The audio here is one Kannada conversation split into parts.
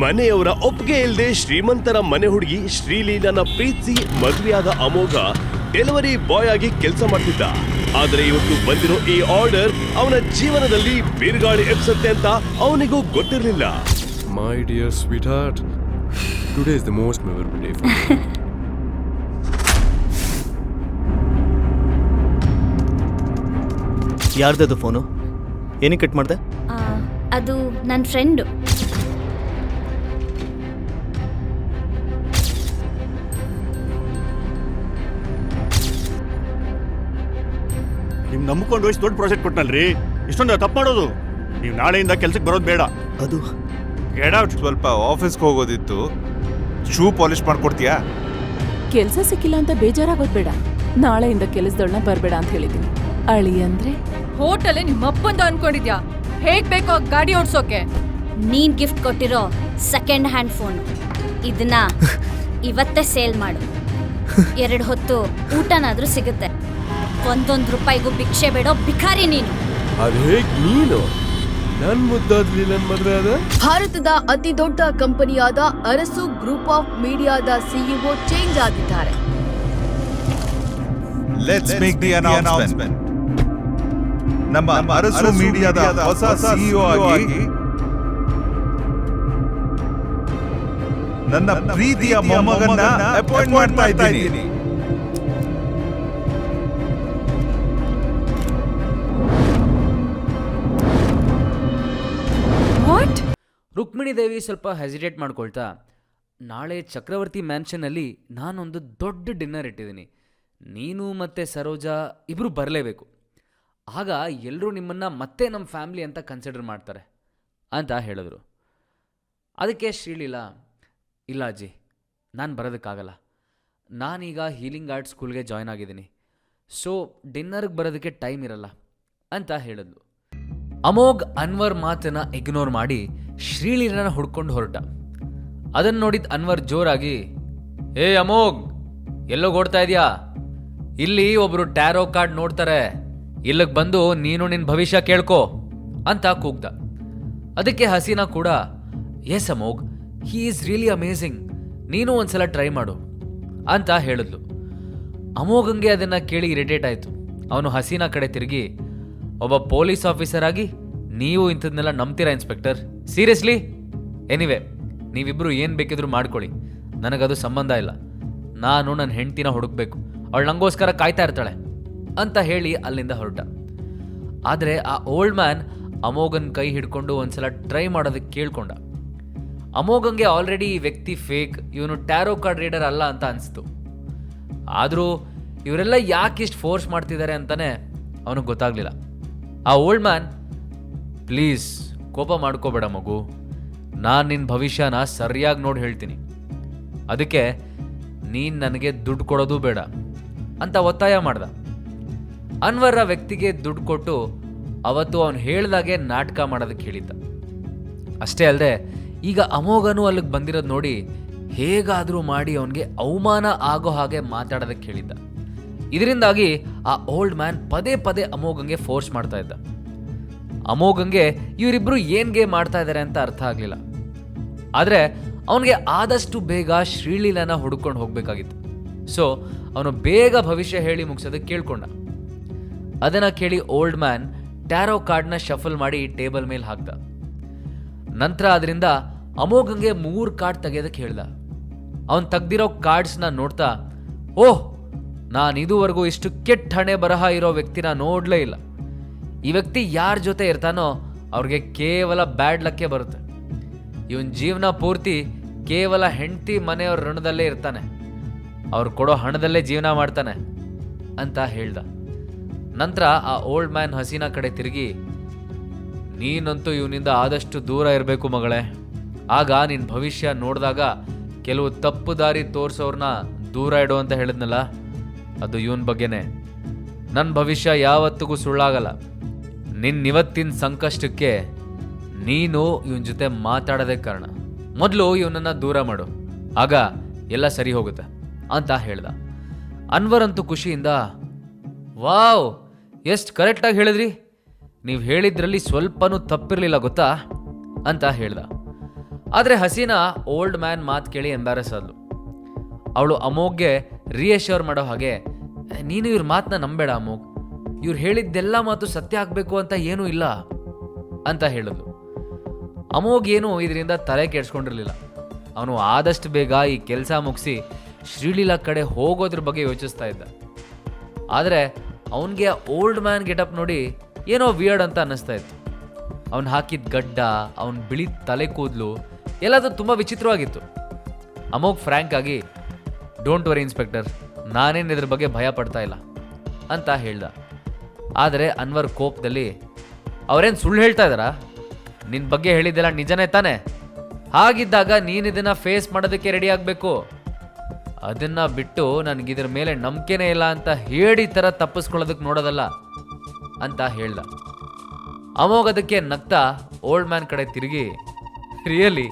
ಮನೆಯವರ ಒಪ್ಪಿಗೆ ಇಲ್ಲದೆ ಶ್ರೀಮಂತರ ಮನೆ ಹುಡುಗಿ ಶ್ರೀಲೀಲನ ಪ್ರೀತಿಸಿ ಮದುವೆಯಾದ ಅಮೋಘ ಡೆಲಿವರಿ ಬಾಯ್ ಆಗಿ ಕೆಲಸ ಮಾಡ್ತಿದ್ದ. ಆದರೆ ಇವತ್ತು ಬಂದಿರೋ ಈ ಆರ್ಡರ್ ಅವನ ಜೀವನದಲ್ಲಿ ಬಿರುಗಾಳಿ ಎಬ್ಸುತ್ತೆ ಅಂತ ಅವನಿಗೂ ಗೊತ್ತಿರಲಿಲ್ಲ. My dear sweetheart, today is the most memorable day for me. ಯಾರ್ದದು ಫೋನು? ಏನಕ್ಕೆ ಕಟ್ ಮಾಡಿದೆ? ಅದು ನನ್ನ ಫ್ರೆಂಡು. ನಿಮ್ ನಂಬಿಕೊಂಡು ಇಷ್ಟು ದೊಡ್ಡ ಪ್ರಾಜೆಕ್ಟ್ ಕೊಟ್ಟನಲ್ರಿ, ಇಷ್ಟೊಂದು ತಪ್ಪು ಮಾಡೋದು. ನೀವು ನಾಳೆಯಿಂದ ಕೆಲ್ಸಕ್ಕೆ ಬರೋದು ಬೇಡ. ಅದು ಗೆಟ್ ಔಟ್. ಸ್ವಲ್ಪ ಆಫೀಸ್ಗೆ ಹೋಗೋದಿತ್ತು, ಶೂ ಪಾಲಿಶ್ ಮಾಡ್ಕೊಡ್ತೀಯಾ? ಕೆಲಸ ಸಿಕ್ಕಿಲ್ಲ ಅಂತ ಬೇಜಾರಾಗೋದು ಬೇಡ. ನಾಳೆಯಿಂದ ಕೆಲಸದೊಳನ ಬರಬೇಡ ಅಂತ ಹೇಳಿದ್ದೀನಿ. ಅಳಿ ಅಂದ್ರೆ ಹೋಟೆಲ್ ನಿಮ್ಮಪ್ಪಂದು ಅನ್ಕೊಂಡಿದ್ಯಾ? ಹೇಗ್ ಬೇಕೋ ಗಾಡಿ ಓಡ್ಸೋಕೆ. ನೀನ್ ಗಿಫ್ಟ್ ಕೊಟ್ಟಿರೋ ಸೆಕೆಂಡ್ ಹ್ಯಾಂಡ್ ಫೋನ್ ಇದನ್ನ ಇವತ್ತೇ ಸೇಲ್ ಮಾಡು. 2 ಹೊತ್ತು ಊಟನಾದ್ರೂ ಸಿಗುತ್ತೆ. 1 ರೂಪಾಯಿಗೂ ಭಿಕ್ಷೆ ಬೇಡೋ ಭಿಕಾರಿ ನೀನು. ಅದೇ ನೀನು ನನ್ ಮುದ್ದಾದ್ಲಿ ನನ್ ಮದ್ವೆ ಅದ. ಭಾರತದ ಅತಿ ದೊಡ್ಡ ಕಂಪನಿಯಾದ ಅರಸು ಗ್ರೂಪ್ ಆಫ್ ಮೀಡಿಯಾದ ಸಿಇಒ ಚೇಂಜ್ ಆಗಿದ್ದಾರೆ. Let's make the announcement. ನಮ್ಮ ಅರಸು ಮೀಡಿಯಾದ ಹೊಸ ಸಿಇಒ ಆಗಿ ನನ್ನ ಪ್ರೀತಿಯ ಮೊಮ್ಮಗನ್ನ ಅಪಾಯಿಂಟ್ ಮಾಡ್ತಾ ಇದ್ದೀನಿ. ವಾಟ್? ರುಕ್ಮಿಣಿ ದೇವಿ ಸ್ವಲ್ಪ ಹೆಸಿಟೇಟ್ ಮಾಡ್ಕೊಳ್ತಾ, ನಾಳೆ ಚಕ್ರವರ್ತಿ ಮ್ಯಾನ್ಷನಲ್ಲಿ ನಾನೊಂದು ದೊಡ್ಡ ಡಿನ್ನರ್ ಇಟ್ಟಿದ್ದೀನಿ. ನೀನು ಮತ್ತು ಸರೋಜಾ ಇಬ್ಬರು ಬರಲೇಬೇಕು. ಆಗ ಎಲ್ಲರೂ ನಿಮ್ಮನ್ನು ಮತ್ತೆ ನಮ್ಮ ಫ್ಯಾಮ್ಲಿ ಅಂತ ಕನ್ಸಿಡರ್ ಮಾಡ್ತಾರೆ ಅಂತ ಹೇಳಿದ್ರು. ಅದಕ್ಕೆ ಶ್ರೀಲೀಲಾ, ಇಲ್ಲ ಅಜ್ಜಿ, ನಾನು ಬರೋದಕ್ಕಾಗಲ್ಲ. ನಾನೀಗ ಹೀಲಿಂಗ್ ಆರ್ಟ್ ಸ್ಕೂಲ್ಗೆ ಜಾಯ್ನ್ ಆಗಿದ್ದೀನಿ. ಸೊ ಡಿನ್ನರ್ಗೆ ಬರೋದಕ್ಕೆ ಟೈಮ್ ಇರಲ್ಲ ಅಂತ ಹೇಳಿದ್ಲು. ಅಮೋಘ್ ಅನ್ವರ್ ಮಾತನ್ನು ಇಗ್ನೋರ್ ಮಾಡಿ ಶ್ರೀಲೀಲನ ಹುಡ್ಕೊಂಡು ಹೊರಟ. ಅದನ್ನು ನೋಡಿದ ಅನ್ವರ್ ಜೋರಾಗಿ, ಏ ಅಮೋಘ್, ಎಲ್ಲೋ ಓಡ್ತಾ ಇದೆಯಾ? ಇಲ್ಲಿ ಒಬ್ಬರು ಟ್ಯಾರೋ ಕಾರ್ಡ್ ನೋಡ್ತಾರೆ, ಇಲ್ಲಿಗೆ ಬಂದು ನೀನು ನಿನ್ನ ಭವಿಷ್ಯ ಕೇಳ್ಕೊ ಅಂತ ಕೂಗ್ದ. ಅದಕ್ಕೆ ಹಸೀನಾ ಕೂಡ, yes Amogh, he is really amazing, ನೀನು ಒಂದ್ಸಲ ಟ್ರೈ ಮಾಡು ಅಂತ ಹೇಳಿದ್ಲು. ಅಮೋಘಂಗೆ ಅದನ್ನು ಕೇಳಿ ಇರಿಟೇಟ್ ಆಯಿತು. ಅವನು ಹಸೀನಾ ಕಡೆ ತಿರುಗಿ, ಒಬ್ಬ ಪೊಲೀಸ್ ಆಫೀಸರ್ ಆಗಿ ನೀವು ಇಂಥದ್ನೆಲ್ಲ ನಂಬ್ತೀರಾ ಇನ್ಸ್ಪೆಕ್ಟರ್? ಸೀರಿಯಸ್ಲಿ? ಎನಿವೆ, ನೀವಿಬ್ಬರು ಏನು ಬೇಕಿದ್ರೂ ಮಾಡ್ಕೊಳ್ಳಿ, ನನಗದು ಸಂಬಂಧ ಇಲ್ಲ. ನಾನು ನನ್ನ ಹೆಂಡ್ತಿನ ಹುಡುಕ್ಬೇಕು, ಅವಳು ನನಗೋಸ್ಕರ ಕಾಯ್ತಾ ಇರ್ತಾಳೆ ಅಂತ ಹೇಳಿ ಅಲ್ಲಿಂದ ಹೊರಟ. ಆದರೆ ಆ ಓಲ್ಡ್ ಮ್ಯಾನ್ ಅಮೋಘನ್ ಕೈ ಹಿಡ್ಕೊಂಡು ಒಂದ್ಸಲ ಟ್ರೈ ಮಾಡೋದಕ್ಕೆ ಕೇಳ್ಕೊಂಡ. ಅಮೋಘಂಗೆ ಆಲ್ರೆಡಿ ಈ ವ್ಯಕ್ತಿ ಫೇಕ್, ಇವನು ಟ್ಯಾರೋ ಕಾರ್ಡ್ ರೀಡರ್ ಅಲ್ಲ ಅಂತ ಅನಿಸ್ತು. ಆದರೂ ಇವರೆಲ್ಲ ಯಾಕಿಷ್ಟು ಫೋರ್ಸ್ ಮಾಡ್ತಿದ್ದಾರೆ ಅಂತಲೇ ಅವನಿಗೆ ಗೊತ್ತಾಗಲಿಲ್ಲ. ಆ ಓಲ್ಡ್ ಮ್ಯಾನ್, ಪ್ಲೀಸ್ ಕೋಪ ಮಾಡ್ಕೋಬೇಡ ಮಗು, ನಾನು ನಿನ್ನ ಭವಿಷ್ಯನ ಸರಿಯಾಗಿ ನೋಡಿ ಹೇಳ್ತೀನಿ. ಅದಕ್ಕೆ ನೀನು ನನಗೆ ದುಡ್ಡು ಕೊಡೋದು ಬೇಡ ಅಂತ ಒತ್ತಾಯ ಮಾಡ್ದ. ಅನ್ವರ್ ಆ ವ್ಯಕ್ತಿಗೆ ದುಡ್ಡು ಕೊಟ್ಟು ಅವತ್ತು ಅವನು ಹೇಳ್ದಾಗೆ ನಾಟಕ ಮಾಡೋದಕ್ಕೆ ಹೇಳಿದ್ದ. ಅಷ್ಟೇ ಅಲ್ಲದೆ ಈಗ ಅಮೋಘನು ಅಲ್ಲಿಗೆ ಬಂದಿರೋದು ನೋಡಿ ಹೇಗಾದರೂ ಮಾಡಿ ಅವನಿಗೆ ಅವಮಾನ ಆಗೋ ಹಾಗೆ ಮಾತಾಡೋದಕ್ಕೆ ಹೇಳಿದ್ದ. ಇದರಿಂದಾಗಿ ಆ ಓಲ್ಡ್ ಮ್ಯಾನ್ ಪದೇ ಪದೇ ಅಮೋಘಂಗೆ ಫೋರ್ಸ್ ಮಾಡ್ತಾ ಇದ್ದ. ಅಮೋಘಂಗೆ ಇವರಿಬ್ಬರು ಏನ್ಗೆ ಮಾಡ್ತಾ ಇದ್ದಾರೆ ಅಂತ ಅರ್ಥ ಆಗಲಿಲ್ಲ. ಆದರೆ ಅವನಿಗೆ ಆದಷ್ಟು ಬೇಗ ಶ್ರೀಲೀಲನ ಹುಡ್ಕೊಂಡು ಹೋಗಬೇಕಾಗಿತ್ತು. ಸೊ ಅವನು ಬೇಗ ಭವಿಷ್ಯ ಹೇಳಿ ಮುಗಿಸೋದಕ್ಕೆ ಕೇಳ್ಕೊಂಡ. ಅದನ್ನು ಕೇಳಿ ಓಲ್ಡ್ ಮ್ಯಾನ್ ಟ್ಯಾರೋ ಕಾರ್ಡ್ನ ಶಫಲ್ ಮಾಡಿ ಟೇಬಲ್ ಮೇಲೆ ಹಾಕ್ದ. ನಂತರ ಅದರಿಂದ ಅಮೋಘಂಗೆ 3 ಕಾರ್ಡ್ ತೆಗೆಯೋದಕ್ಕೆ ಹೇಳ್ದ. ಅವನು ತೆಗ್ದಿರೋ ಕಾರ್ಡ್ಸ್ನ ನೋಡ್ತಾ, ಓಹ್, ನಾನು ಇದುವರೆಗೂ ಇಷ್ಟು ಕೆಟ್ಟ ಹಣೆ ಬರಹ ಇರೋ ವ್ಯಕ್ತಿನ ನೋಡಲೇ ಇಲ್ಲ. ಈ ವ್ಯಕ್ತಿ ಯಾರ ಜೊತೆ ಇರ್ತಾನೋ ಅವ್ರಿಗೆ ಕೇವಲ ಬ್ಯಾಡ್ ಲಕ್ಕೆ ಬರುತ್ತೆ. ಇವನ್ ಜೀವನ ಪೂರ್ತಿ ಕೇವಲ ಹೆಂಡತಿ ಮನೆಯವ್ರ ಋಣದಲ್ಲೇ ಇರ್ತಾನೆ, ಅವ್ರು ಕೊಡೋ ಹಣದಲ್ಲೇ ಜೀವನ ಮಾಡ್ತಾನೆ ಅಂತ ಹೇಳ್ದ. ನಂತರ ಆ ಓಲ್ಡ್ ಮ್ಯಾನ್ ಹಸೀನಾ ಕಡೆ ತಿರುಗಿ, ನೀನಂತೂ ಇವನಿಂದ ಆದಷ್ಟು ದೂರ ಇರಬೇಕು ಮಗಳೇ. ಆಗ ನಿನ್ನ ಭವಿಷ್ಯ ನೋಡಿದಾಗ ಕೆಲವು ತಪ್ಪು ದಾರಿ ತೋರಿಸೋರ್ನ ದೂರ ಇಡು ಅಂತ ಹೇಳಿದ್ನಲ್ಲ, ಅದು ಇವನ್ ಬಗ್ಗೆನೇ. ನನ್ನ ಭವಿಷ್ಯ ಯಾವತ್ತಿಗೂ ಸುಳ್ಳಾಗಲ್ಲ. ನಿನ್ನಿವತ್ತಿನ ಸಂಕಷ್ಟಕ್ಕೆ ನೀನು ಇವನ ಜೊತೆ ಮಾತಾಡೋದೇ ಕಾರಣ. ಮೊದಲು ಇವನನ್ನು ದೂರ ಮಾಡು, ಆಗ ಎಲ್ಲ ಸರಿ ಹೋಗುತ್ತೆ ಅಂತ ಹೇಳ್ದ. ಅನ್ವರ್ ಅಂತೂ ಖುಷಿಯಿಂದ, ವಾವ್, ಎಷ್ಟು ಕರೆಕ್ಟಾಗಿ ಹೇಳಿದ್ರಿ, ನೀವು ಹೇಳಿದ್ರಲ್ಲಿ ಸ್ವಲ್ಪನೂ ತಪ್ಪಿರಲಿಲ್ಲ ಗೊತ್ತಾ ಅಂತ ಹೇಳ್ದ. ಆದರೆ ಹಸೀನಾ ಓಲ್ಡ್ ಮ್ಯಾನ್ ಮಾತು ಕೇಳಿ ಎಂಬ್ಯಾರಸ್ ಆದ್ಲು. ಅವಳು ಅಮೋಘ್ಗೆ ರಿಯಶ್ಯೂರ್ ಮಾಡೋ ಹಾಗೆ, ನೀನು ಇವ್ರ ಮಾತನ್ನ ನಂಬೇಡ ಅಮೋಘ್, ಇವ್ರು ಹೇಳಿದ್ದೆಲ್ಲ ಮಾತು ಸತ್ಯ ಆಗಬೇಕು ಅಂತ ಏನೂ ಇಲ್ಲ ಅಂತ ಹೇಳಿದ್ಲು. ಅಮೋಘ್ ಏನು ಇದರಿಂದ ತಲೆ ಕೆಡ್ಸ್ಕೊಂಡಿರಲಿಲ್ಲ. ಅವನು ಆದಷ್ಟು ಬೇಗ ಈ ಕೆಲಸ ಮುಗಿಸಿ ಶ್ರೀಲೀಲಾ ಕಡೆ ಹೋಗೋದ್ರ ಬಗ್ಗೆ ಯೋಚಿಸ್ತಾ ಇದ್ದ. ಆದರೆ ಅವನಿಗೆ ಓಲ್ಡ್ ಮ್ಯಾನ್ ಗೆಟಪ್ ನೋಡಿ ಏನೋ ವಿಯರ್ಡ್ ಅಂತ ಅನ್ನಿಸ್ತಾ ಇತ್ತು. ಅವನು ಹಾಕಿದ ಗಡ್ಡ, ಅವನ ಬಿಳಿ ತಲೆ ಕೂದಲು ಎಲ್ಲದು ತುಂಬ ವಿಚಿತ್ರವಾಗಿತ್ತು. ಅಮೋಘ್ ಫ್ರ್ಯಾಂಕ್ ಆಗಿ, ಡೋಂಟ್ ವರಿ ಇನ್ಸ್ಪೆಕ್ಟರ್, ನಾನೇನು ಇದ್ರ ಬಗ್ಗೆ ಭಯ ಪಡ್ತಾ ಇಲ್ಲ ಅಂತ ಹೇಳ್ದ. ಆದರೆ ಅನ್ವರ್ ಕೋಪದಲ್ಲಿ, ಅವರೇನು ಸುಳ್ಳು ಹೇಳ್ತಾ ಇದ್ದಾರಾ? ನಿನ್ನ ಬಗ್ಗೆ ಹೇಳಿದ್ದೆಲ್ಲ ನಿಜನೇ ತಾನೆ? ಹಾಗಿದ್ದಾಗ ನೀನು ಇದನ್ನು ಫೇಸ್ ಮಾಡೋದಕ್ಕೆ ರೆಡಿ ಆಗಬೇಕು. ಅದನ್ನು ಬಿಟ್ಟು ನನಗಿದ್ರ ಮೇಲೆ ನಂಬಿಕೆನೇ ಇಲ್ಲ ಅಂತ ಹೇಳಿ ಥರ ತಪ್ಪಿಸ್ಕೊಳ್ಳೋದಕ್ಕೆ ನೋಡೋದಲ್ಲ ಅಂತ ಹೇಳ್ದ. ಅಮೋಘ್ ಅದಕ್ಕೆ ನಗ್ತಾ ಓಲ್ಡ್ ಮ್ಯಾನ್ ಕಡೆ ತಿರುಗಿ, ರಿಯಲಿ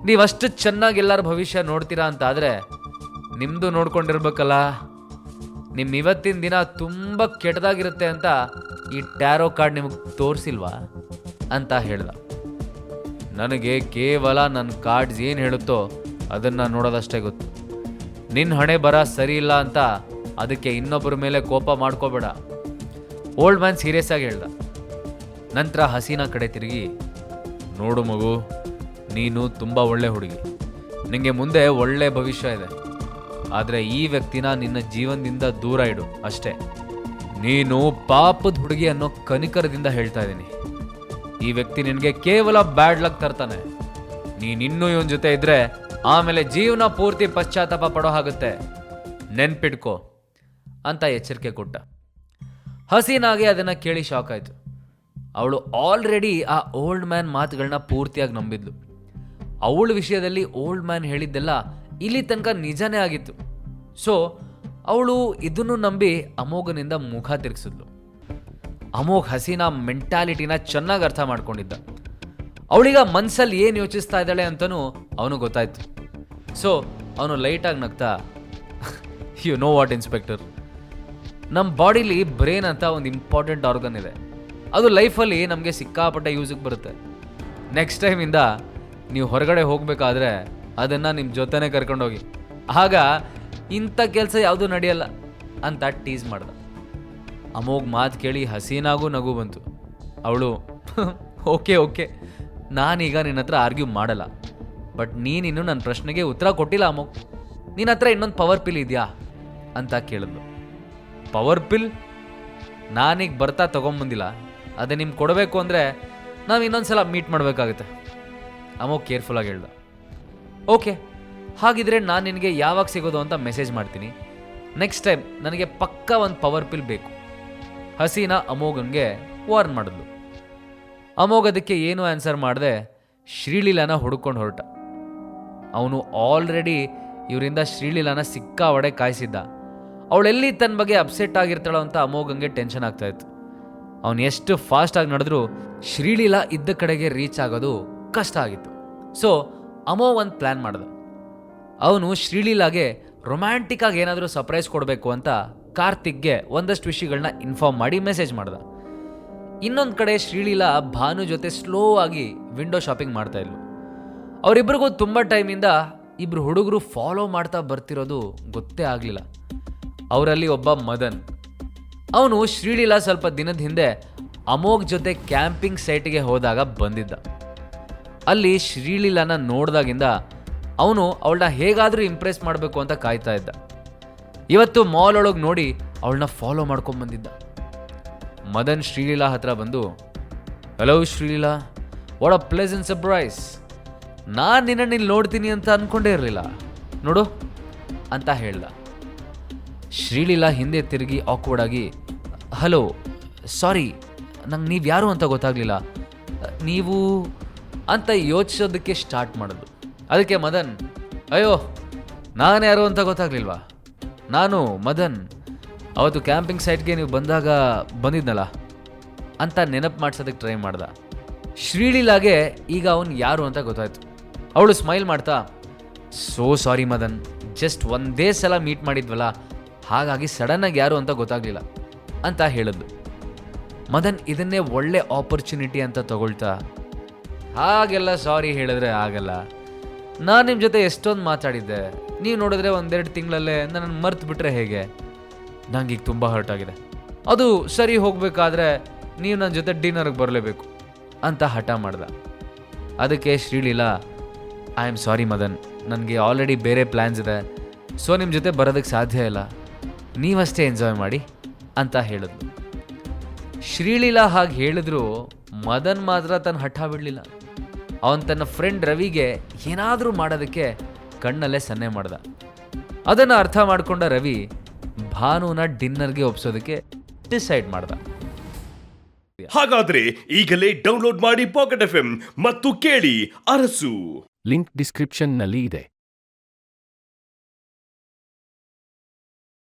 ನೀವಷ್ಟು ಚೆನ್ನಾಗಿ ಎಲ್ಲರ ಭವಿಷ್ಯ ನೋಡ್ತೀರಾ ಅಂತ ಆದರೆ ನಿಮ್ಮದು ನೋಡ್ಕೊಂಡಿರ್ಬೇಕಲ್ಲ. ನಿಮ್ಮ ಇವತ್ತಿನ ದಿನ ತುಂಬ ಕೆಟ್ಟದಾಗಿರುತ್ತೆ ಅಂತ ಈ ಟ್ಯಾರೋ ಕಾರ್ಡ್ ನಿಮಗೆ ತೋರಿಸಿಲ್ವಾ ಅಂತ ಹೇಳ್ದ. ನನಗೆ ಕೇವಲ ನನ್ನ ಕಾರ್ಡ್ಸ್ ಏನು ಹೇಳುತ್ತೋ ಅದನ್ನು ನೋಡೋದಷ್ಟೇ ಗೊತ್ತು. ನಿನ್ನ ಹಣೆ ಬರ ಸರಿ ಇಲ್ಲ ಅಂತ ಅದಕ್ಕೆ ಇನ್ನೊಬ್ಬರ ಮೇಲೆ ಕೋಪ ಮಾಡ್ಕೋಬೇಡ. ಓಲ್ಡ್ ಮ್ಯಾನ್ ಸೀರಿಯಸ್ ಆಗಿ ಹೇಳ್ದ. ನಂತರ ಹಸೀನಾ ಕಡೆ ತಿರುಗಿ, ನೋಡು ಮಗು, ನೀನು ತುಂಬ ಒಳ್ಳೆ ಹುಡುಗಿ, ನಿನಗೆ ಮುಂದೆ ಒಳ್ಳೆ ಭವಿಷ್ಯ ಇದೆ. ಆದರೆ ಈ ವ್ಯಕ್ತಿನ ನಿನ್ನ ಜೀವನದಿಂದ ದೂರ ಇಡು ಅಷ್ಟೇ. ನೀನು ಪಾಪದ ಹುಡುಗಿ ಅನ್ನೋ ಕನಿಕರದಿಂದ ಹೇಳ್ತಾ ಇದ್ದೀನಿ. ಈ ವ್ಯಕ್ತಿ ನಿನಗೆ ಕೇವಲ ಬ್ಯಾಡ್ ಲಕ್ ತರ್ತಾನೆ. ನೀನಿನ್ನೂ ಇವನ ಜೊತೆ ಇದ್ರೆ ಆಮೇಲೆ ಜೀವನ ಪೂರ್ತಿ ಪಶ್ಚಾತ್ತಾಪ ಪಡೋ ಹಾಗುತ್ತೆ, ನೆನ್ಪಿಟ್ಕೋ ಅಂತ ಎಚ್ಚರಿಕೆ ಕೊಟ್ಟ. ಹಸೀನಾಗೆ ಅದನ್ನು ಕೇಳಿ ಶಾಕ್ ಆಯಿತು. ಅವಳು ಆಲ್ರೆಡಿ ಆ ಓಲ್ಡ್ ಮ್ಯಾನ್ ಮಾತುಗಳನ್ನ ಪೂರ್ತಿಯಾಗಿ ನಂಬಿದ್ಲು. ಅವಳ ವಿಷಯದಲ್ಲಿ ಓಲ್ಡ್ ಮ್ಯಾನ್ ಹೇಳಿದ್ದೆಲ್ಲ ಇಲ್ಲಿ ತನಕ ನಿಜನೇ ಆಗಿತ್ತು. ಸೊ ಅವಳು ಇದನ್ನು ನಂಬಿ ಅಮೋಘನಿಂದ ಮುಖ ತಿರುಗಿಸಿದ್ಲು. ಅಮೋಘ್ ಹಸೀನಾ ಮೆಂಟಾಲಿಟಿನ ಚೆನ್ನಾಗಿ ಅರ್ಥ ಮಾಡ್ಕೊಂಡಿದ್ದ. ಅವಳೀಗ ಮನ್ಸಲ್ಲಿ ಏನು ಯೋಚಿಸ್ತಾ ಇದ್ದಾಳೆ ಅಂತಲೂ ಅವನು ಗೊತ್ತಾಯ್ತು. ಸೊ ಅವನು ಲೈಟಾಗಿ ನಗ್ತಾ, ಯು ನೋ ವಾಟ್ ಇನ್ಸ್ಪೆಕ್ಟರ್, ನಮ್ಮ ಬಾಡಿಲಿ ಬ್ರೈನ್ ಅಂತ ಒಂದು ಇಂಪಾರ್ಟೆಂಟ್ ಆರ್ಗನ್ ಇದೆ. ಅದು ಲೈಫಲ್ಲಿ ನಮಗೆ ಸಿಕ್ಕಾಪಟ್ಟೆ ಯೂಸಿಗೆ ಬರುತ್ತೆ. ನೆಕ್ಸ್ಟ್ ಟೈಮಿಂದ ನೀವು ಹೊರಗಡೆ ಹೋಗಬೇಕಾದ್ರೆ ಅದನ್ನು ನಿಮ್ಮ ಜೊತೆನೇ ಕರ್ಕೊಂಡೋಗಿ, ಆಗ ಇಂಥ ಕೆಲಸ ಯಾವುದೂ ನಡೆಯಲ್ಲ ಅಂತ ಟೀಸ್ ಮಾಡ್ದ. ಅಮೋಘ್ ಮಾತು ಕೇಳಿ ಹಸೀನಾಗೂ ನಗು ಬಂತು. ಅವಳು, ಓಕೆ ನಾನೀಗ ನಿನ್ನ ಹತ್ರ ಆರ್ಗ್ಯೂ ಮಾಡಲ್ಲ, ಬಟ್ ನೀನಿನ್ನು ನನ್ನ ಪ್ರಶ್ನೆಗೆ ಉತ್ತರ ಕೊಟ್ಟಿಲ್ಲ ಅಮೋಘ್. ನಿನ್ನ ಹತ್ರ ಇನ್ನೊಂದು ಪವರ್ ಪಿಲ್ ಇದೆಯಾ ಅಂತ ಕೇಳಿದ್ಲು. ಪವರ್ ಪಿಲ್? ನಾನೀಗ ಬರ್ತಾ ತೊಗೊಂಬಂದಿಲ್ಲ, ಅದೇ ನಿಮ್ಗೆ ಕೊಡಬೇಕು ಅಂದರೆ ನಾವು ಇನ್ನೊಂದು ಸಲ ಮೀಟ್ ಮಾಡಬೇಕಾಗುತ್ತೆ. ಅಮೋಘ್ ಕೇರ್ಫುಲ್ಲಾಗಿ ಹೇಳ್ದ. ಓಕೆ, ಹಾಗಿದ್ರೆ ನಾನು ನಿನಗೆ ಯಾವಾಗ ಸಿಗೋದು ಅಂತ ಮೆಸೇಜ್ ಮಾಡ್ತೀನಿ. ನೆಕ್ಸ್ಟ್ ಟೈಮ್ ನನಗೆ ಪಕ್ಕಾ ಒಂದು ಪವರ್ ಪಿಲ್ ಬೇಕು. ಹಸೀನಾ ಅಮೋಘನ್ಗೆ ವಾರ್ನ್ ಮಾಡಿದ್ಲು. ಅಮೋಘ್ ಅದಕ್ಕೆ ಏನು ಆನ್ಸರ್ ಮಾಡದೆ ಶ್ರೀಲೀಲಾನ ಹುಡುಕೊಂಡು ಹೊರಟ. ಅವನು ಆಲ್ರೆಡಿ ಇವರಿಂದ ಶ್ರೀಲೀಲಾನ ಸಿಕ್ಕಾವಡೆ ಕಾಯಿಸಿದ್ದ. ಅವಳೆಲ್ಲಿ ತನ್ನ ಬಗ್ಗೆ ಅಪ್ಸೆಟ್ ಆಗಿರ್ತಾಳೋ ಅಂತ ಅಮೋಘನ್ಗೆ ಟೆನ್ಷನ್ ಆಗ್ತಾಯಿತ್ತು. ಅವನು ಎಷ್ಟು ಫಾಸ್ಟಾಗಿ ನಡೆದ್ರೂ ಶ್ರೀಲೀಲಾ ಇದ್ದ ಕಡೆಗೆ ರೀಚ್ ಆಗೋದು ಕಷ್ಟ ಆಗಿತ್ತು. ಸೊ ಅಮೋಘ್ ಒಂದು ಪ್ಲ್ಯಾನ್ ಮಾಡ್ದ. ಅವನು ಶ್ರೀಲೀಲಾಗೆ ರೊಮ್ಯಾಂಟಿಕ್ ಆಗಿ ಏನಾದರೂ ಸರ್ಪ್ರೈಸ್ ಕೊಡಬೇಕು ಅಂತ ಕಾರ್ತಿಕ್ಗೆ ಒಂದಷ್ಟು ವಿಷಯಗಳನ್ನ ಇನ್ಫಾರ್ಮ್ ಮಾಡಿ ಮೆಸೇಜ್ ಮಾಡ್ದ. ಇನ್ನೊಂದು ಕಡೆ ಶ್ರೀಲೀಲಾ ಭಾನು ಜೊತೆ ಸ್ಲೋ ಆಗಿ ವಿಂಡೋ ಶಾಪಿಂಗ್ ಮಾಡ್ತಾ ಇದ್ಲು. ಅವರಿಬ್ಬರಿಗೂ ತುಂಬ ಟೈಮಿಂದ ಇಬ್ಬರು ಹುಡುಗರು ಫಾಲೋ ಮಾಡ್ತಾ ಬರ್ತಿರೋದು ಗೊತ್ತೇ ಆಗಲಿಲ್ಲ. ಅವರಲ್ಲಿ ಒಬ್ಬ ಮದನ್. ಅವನು ಶ್ರೀಲೀಲಾ ಸ್ವಲ್ಪ ದಿನದ ಹಿಂದೆ ಅಮೋಘ್ ಜೊತೆ ಕ್ಯಾಂಪಿಂಗ್ ಸೈಟ್ಗೆ ಹೋದಾಗ ಬಂದಿದ್ದ. ಅಲ್ಲಿ ಶ್ರೀಲೀಲಾನ ನೋಡಿದಾಗಿಂದ ಅವನು ಅವಳನ್ನ ಹೇಗಾದರೂ ಇಂಪ್ರೆಸ್ ಮಾಡಬೇಕು ಅಂತ ಕಾಯ್ತಾ ಇದ್ದ. ಇವತ್ತು ಮಾಲ್ ಒಳಗೆ ನೋಡಿ ಅವಳನ್ನ ಫಾಲೋ ಮಾಡ್ಕೊಂಬಂದಿದ್ದ. ಮದನ್ ಶ್ರೀಲೀಲಾ ಹತ್ರ ಬಂದು, hello Sreeleela, what a pleasant surprise, ನಾನು ನಿನ್ನನ್ನು ಇಲ್ಲಿ ನೋಡ್ತೀನಿ ಅಂತ ಅಂದ್ಕೊಂಡೇ ಇರಲಿಲ್ಲ ನೋಡು ಅಂತ ಹೇಳ್ದ. ಶ್ರೀಲೀಲಾ ಹಿಂದೆ ತಿರುಗಿ ಆಕ್ವರ್ಡ್ ಆಗಿ, ಹಲೋ ಸಾರಿ, ನಂಗೆ ನೀವು ಯಾರು ಅಂತ ಗೊತ್ತಾಗಲಿಲ್ಲ, ನೀವು ಅಂತ ಯೋಚಿಸೋದಕ್ಕೆ ಸ್ಟಾರ್ಟ್ ಮಾಡಿದ್ರು. ಅದಕ್ಕೆ ಮದನ್, ಅಯ್ಯೋ ನಾನು ಯಾರು ಅಂತ ಗೊತ್ತಾಗ್ಲಿಲ್ವಾ, ನಾನು ಮದನ್, ಅವತ್ತು ಕ್ಯಾಂಪಿಂಗ್ ಸೈಟ್ಗೆ ನೀವು ಬಂದಾಗ ಬಂದಿದ್ನಲ್ಲ ಅಂತ ನೆನಪು ಮಾಡ್ಸೋದಕ್ಕೆ ಟ್ರೈ ಮಾಡ್ದ. ಶ್ರೀಲೀಲಾಗೆ ಈಗ ಅವನು ಯಾರು ಅಂತ ಗೊತ್ತಾಯ್ತು. ಅವಳು ಸ್ಮೈಲ್ ಮಾಡ್ತಾ, ಸೋ ಸಾರಿ ಮದನ್, ಜಸ್ಟ್ ಒಂದೇ ಸಲ ಮೀಟ್ ಮಾಡಿದ್ವಲ್ಲ, ಹಾಗಾಗಿ ಸಡನ್ನಾಗಿ ಯಾರು ಅಂತ ಗೊತ್ತಾಗಲಿಲ್ಲ ಅಂತ ಹೇಳಿದ್ಲು. ಮದನ್ ಇದನ್ನೇ ಒಳ್ಳೆ ಆಪರ್ಚುನಿಟಿ ಅಂತ ತಗೊಳ್ತಾ, ಹಾಗೆಲ್ಲ ಸಾರಿ ಹೇಳಿದ್ರೆ ಆಗಲ್ಲ. ನಾನು ನಿಮ್ಮ ಜೊತೆ ಎಷ್ಟೊಂದು ಮಾತಾಡಿದ್ದೆ, ನೀವು ನೋಡಿದ್ರೆ 1-2 ತಿಂಗಳಲ್ಲೇ ನನ್ನನ್ನು ಮರ್ತು ಬಿಟ್ರೆ ಹೇಗೆ? ನಂಗೀಗ ತುಂಬ ಹರ್ಟ್ ಆಗಿದೆ. ಅದು ಸರಿ ಹೋಗಬೇಕಾದ್ರೆ ನೀವು ನನ್ನ ಜೊತೆ ಡಿನ್ನರ್ಗೆ ಬರಲೇಬೇಕು ಅಂತ ಹಠ ಮಾಡ್ದ. ಅದಕ್ಕೆ Sreeleela, I am sorry Madan, ನನಗೆ ಆಲ್ರೆಡಿ ಬೇರೆ ಪ್ಲ್ಯಾನ್ಸ್ ಇದೆ, ಸೊ ನಿಮ್ಮ ಜೊತೆ ಬರೋದಕ್ಕೆ ಸಾಧ್ಯ ಇಲ್ಲ, ನೀವಷ್ಟೇ ಎಂಜಾಯ್ ಮಾಡಿ ಅಂತ ಹೇಳಿದ್ಲು. ಶ್ರೀಲೀಲಾ ಹಾಗೆ ಹೇಳಿದ್ರು ಮದನ್ ಮಾತ್ರ ತನ್ನ ಹಠ ಬಿಡಲಿಲ್ಲ. ಅವನು ತನ್ನ ಫ್ರೆಂಡ್ ರವಿಗೆ ಏನಾದರೂ ಮಾಡೋದಕ್ಕೆ ಕಣ್ಣಲ್ಲೇ ಸನ್ನೆ ಮಾಡ್ದ. ಅದನ್ನು ಅರ್ಥ ಮಾಡಿಕೊಂಡ ರವಿ ಭಾನುನ ಡಿನ್ನರ್ಗೆ ಒಪ್ಸೋದಕ್ಕೆ ಡಿಸೈಡ್ ಮಾಡ್ದ. ಹಾಗಾದ್ರೆ ಈಗಲೇ ಡೌನ್ಲೋಡ್ ಮಾಡಿ ಪಾಕೆಟ್ FM ಮತ್ತು ಕೇಳಿ ಅರಸು. ಲಿಂಕ್ ಡಿಸ್ಕ್ರಿಪ್ಷನ್ನಲ್ಲಿ ಇದೆ.